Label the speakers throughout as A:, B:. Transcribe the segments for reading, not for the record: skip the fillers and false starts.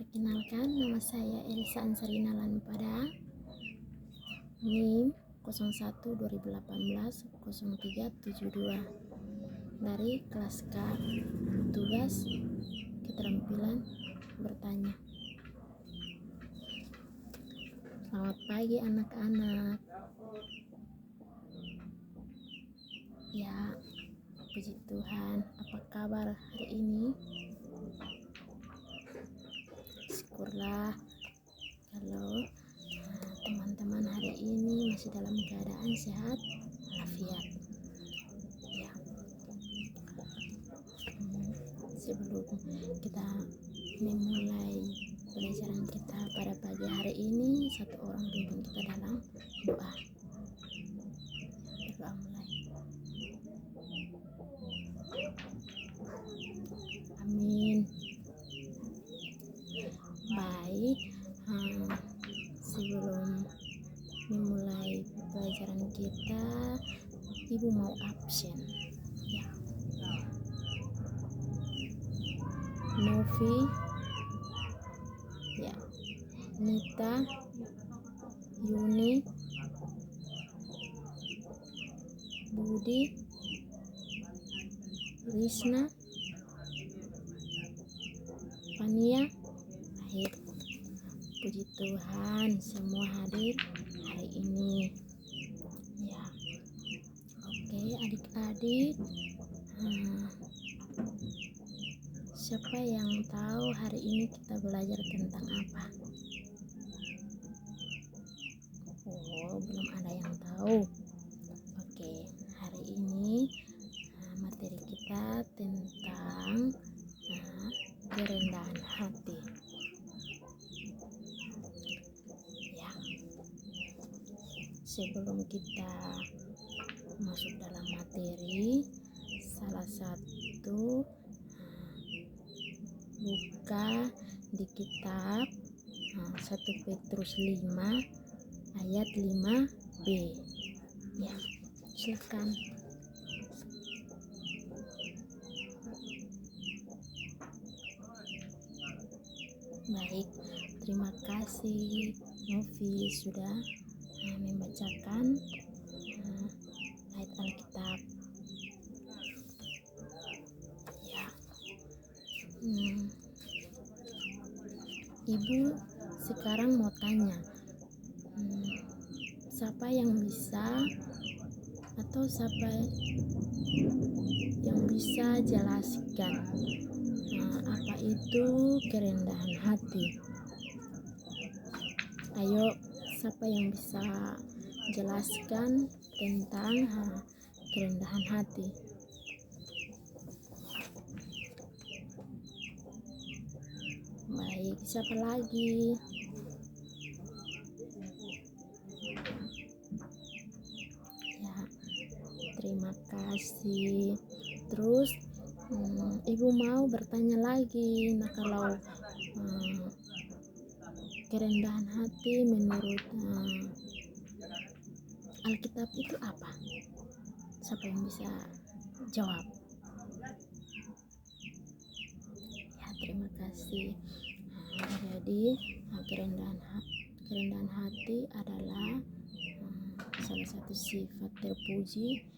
A: Perkenalkan, nama saya Elisa Ansarina Lanpada, NIM 01 2018 0372 dari kelas K. Tugas keterampilan bertanya. Selamat pagi anak-anak. Ya, puji Tuhan, apa kabar hari ini? Syukurlah kalau teman-teman hari ini masih dalam keadaan sehat walafiat. Ya. Sebelum kita memulai pelajaran kita pada pagi hari ini, satu orang pimpin kita dalam doa. Berdoa mulai. Amin. Baik, sebelum memulai pelajaran kita, Ibu mau absen. Ya. Novi, ya, Nita, Yuni, Budi, Risna, Fania, Ahir. Puji Tuhan semua hadir hari ini. Ya, oke adik-adik. Siapa yang tahu hari ini kita belajar tentang apa? Oh, belum ada yang tahu. Oke, hari ini materi kita tentang kerendahan hati. Ya. Sebelum kita masuk dalam materi, salah satu buka di kitab 1 Petrus 5 ayat 5b. Ya, silakan. Baik, terima kasih Novi sudah membacakan ayat Alkitab. Ya. Ibu sekarang mau tanya, siapa yang bisa atau siapa yang bisa jelaskan apa itu kerendahan hati? Ayo, siapa yang bisa jelaskan tentang kerendahan hati? Baik, siapa lagi? Ya, terima kasih. Terus Ibu mau bertanya lagi. Nah, kalau kerendahan hati menurut Alkitab itu apa? Siapa yang bisa jawab? Ya, terima kasih. Jadi kerendahan hati adalah salah satu sifat terpuji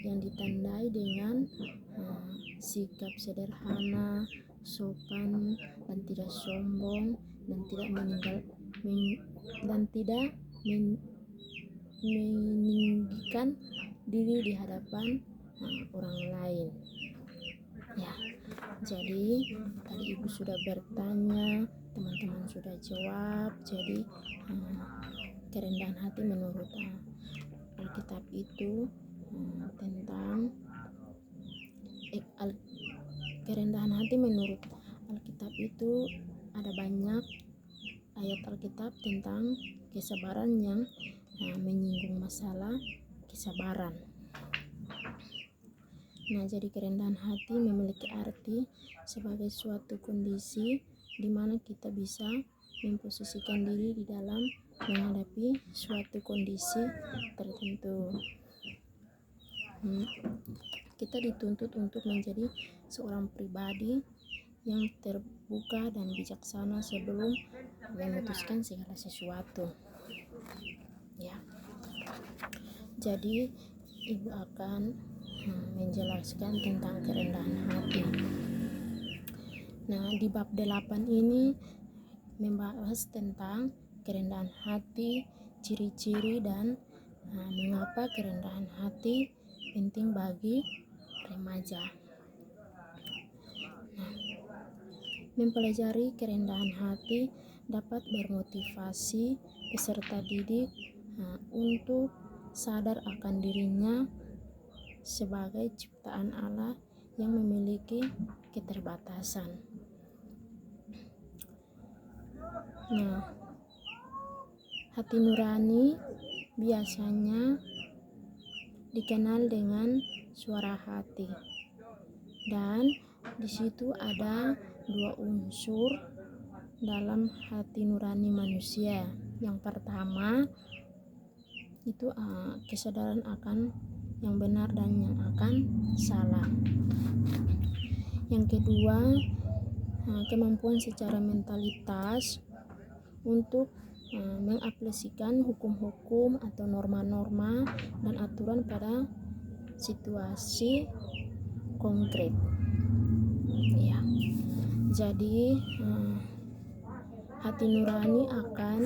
A: yang ditandai dengan sikap sederhana, sopan, dan tidak sombong, dan tidak meninggikan diri di hadapan orang lain. Ya, jadi tadi Ibu sudah bertanya, teman-teman sudah jawab. Jadi kerendahan hati menurut Alkitab itu tentang kerendahan hati menurut Alkitab itu ada banyak ayat Alkitab tentang kesabaran yang menyinggung masalah kesabaran. Nah, jadi kerendahan hati memiliki arti sebagai suatu kondisi di mana kita bisa memposisikan diri di dalam menghadapi suatu kondisi tertentu. Kita dituntut untuk menjadi seorang pribadi yang terbuka dan bijaksana sebelum memutuskan segala sesuatu. Ya, jadi ibu akan menjelaskan tentang kerendahan hati. Nah, di bab 8 ini membahas tentang kerendahan hati, ciri-ciri dan mengapa kerendahan hati penting bagi remaja. Nah, mempelajari kerendahan hati dapat bermotivasi peserta didik untuk sadar akan dirinya sebagai ciptaan Allah yang memiliki keterbatasan. Nah, hati nurani biasanya dikenal dengan suara hati, dan di situ ada 2 unsur dalam hati nurani manusia. Yang pertama itu kesadaran akan yang benar dan yang akan salah. Yang kedua, kemampuan secara mentalitas untuk mengaplikasikan hukum-hukum atau norma-norma dan aturan pada situasi konkret. Ya, jadi hati nurani akan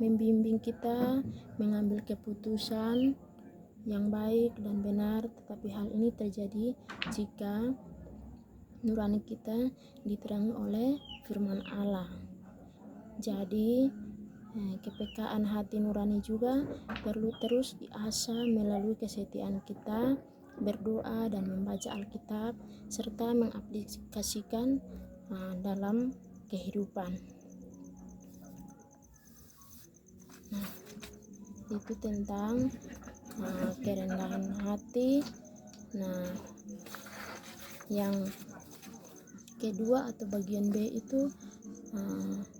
A: membimbing kita mengambil keputusan yang baik dan benar, tetapi hal ini terjadi jika nurani kita diterangi oleh firman Allah. Jadi kepekaan hati nurani juga perlu terus diasah melalui kesetiaan kita berdoa dan membaca Alkitab serta mengaplikasikan dalam kehidupan. Nah, itu tentang kerendahan hati. Nah, yang kedua atau bagian B itu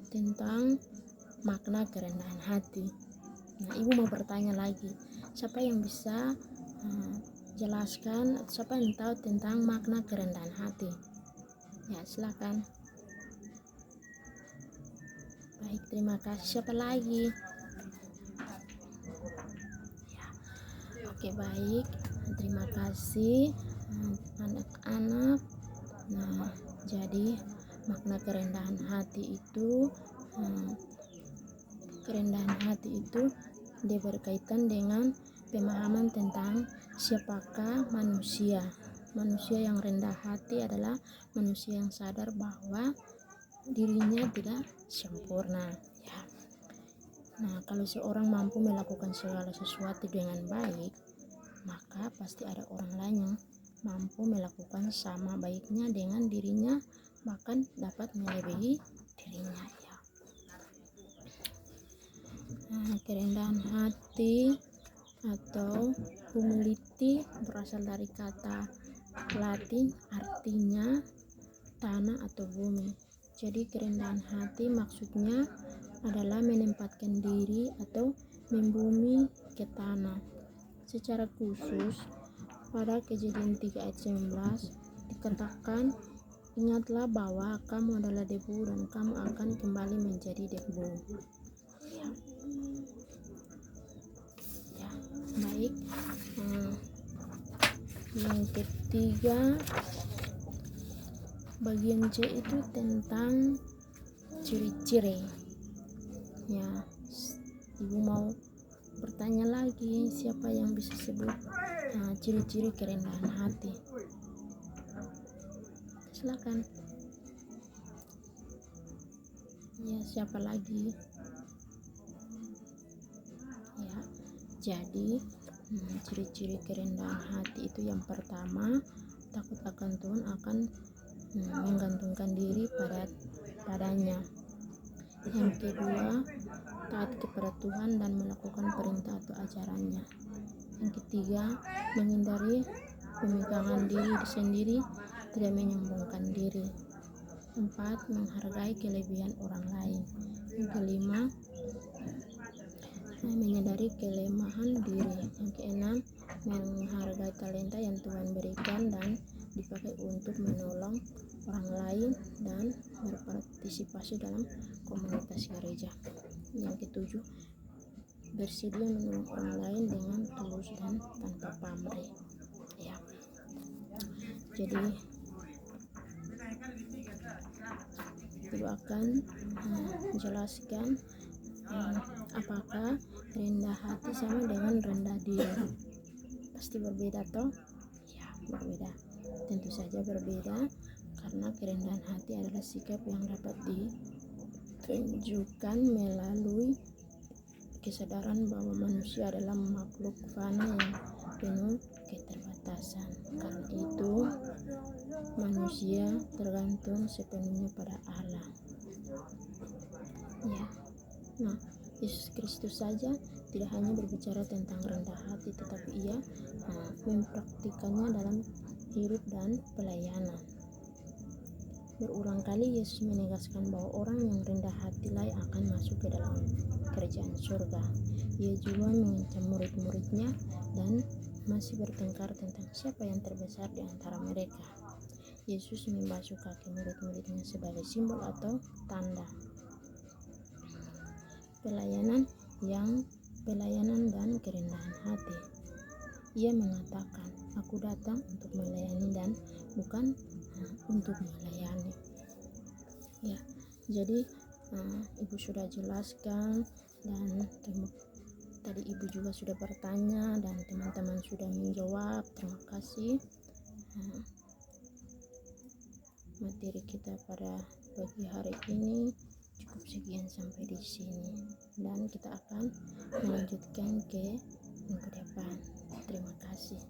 A: tentang makna kerendahan hati. Nah, ibu mau bertanya lagi, siapa yang bisa jelaskan atau siapa yang tahu tentang makna kerendahan hati? Ya, silakan. Baik, terima kasih. Siapa lagi? Ya. Oke, baik. Terima kasih anak-anak. Nah, jadi makna kerendahan hati itu dia berkaitan dengan pemahaman tentang siapakah manusia. Manusia yang rendah hati adalah manusia yang sadar bahwa dirinya tidak sempurna, ya. Nah, kalau seorang mampu melakukan segala sesuatu dengan baik, maka pasti ada orang lain yang mampu melakukan sama baiknya dengan dirinya, bahkan dapat melebihi dirinya, ya. Nah, kerendahan hati atau humility berasal dari kata Latin, artinya tanah atau bumi. Jadi kerendahan hati maksudnya adalah menempatkan diri atau membumi ke tanah. Secara khusus pada Kejadian 3 ayat 19 dikatakan, ingatlah bahwa kamu adalah debu dan kamu akan kembali menjadi debu. Ya, baik. Yang ketiga, bagian C itu tentang ciri-ciri. Ya, ibu mau bertanya lagi, siapa yang bisa sebut ciri-ciri kerendahan hati? Silakan. Ya, siapa lagi? Ya, jadi ciri-ciri kerendahan hati itu yang pertama, takut akan Tuhan, akan menggantungkan diri padanya. Yang kedua, taat kepada Tuhan dan melakukan perintah atau ajarannya. Yang ketiga, menghindari pemegangan diri sendiri, tidak menyombongkan diri. 4, menghargai kelebihan orang lain. Yang kelima, menyadari kelemahan diri. Yang keenam, menghargai talenta yang Tuhan berikan dan dipakai untuk menolong orang lain dan berpartisipasi dalam komunitas gereja. Yang ketujuh, bersedia menolong orang lain dengan tulus dan tanpa pamrih. Ya, jadi Ibu akan menjelaskan apakah rendah hati sama dengan rendah diri. Pasti berbeda toh? Ya, berbeda. Tentu saja berbeda, karena kerendahan hati adalah sikap yang dapat ditunjukkan melalui kesadaran bahwa manusia adalah makhluk fana yang penuh keterbatasan. Karena itu manusia tergantung sepenuhnya pada Allah. Ya, nah Yesus Kristus saja tidak hanya berbicara tentang rendah hati, tetapi ia mempraktikannya dalam hidup dan pelayanan. Berulang kali Yesus menegaskan bahwa orang yang rendah hati layak akan masuk ke dalam kerajaan surga. Ia juga mengancam murid-muridnya dan masih bertengkar tentang siapa yang terbesar di antara mereka. Yesus membasuh kaki murid-muridnya sebagai simbol atau tanda pelayanan dan kerendahan hati. Ia mengatakan, "Aku datang untuk melayani dan bukan untuk melayani." Ya, jadi Ibu sudah jelaskan, dan tadi Ibu juga sudah bertanya dan teman-teman sudah menjawab. Terima kasih. Materi kita pada pagi hari ini cukup sekian sampai di sini, dan kita akan melanjutkan ke minggu depan. Terima kasih.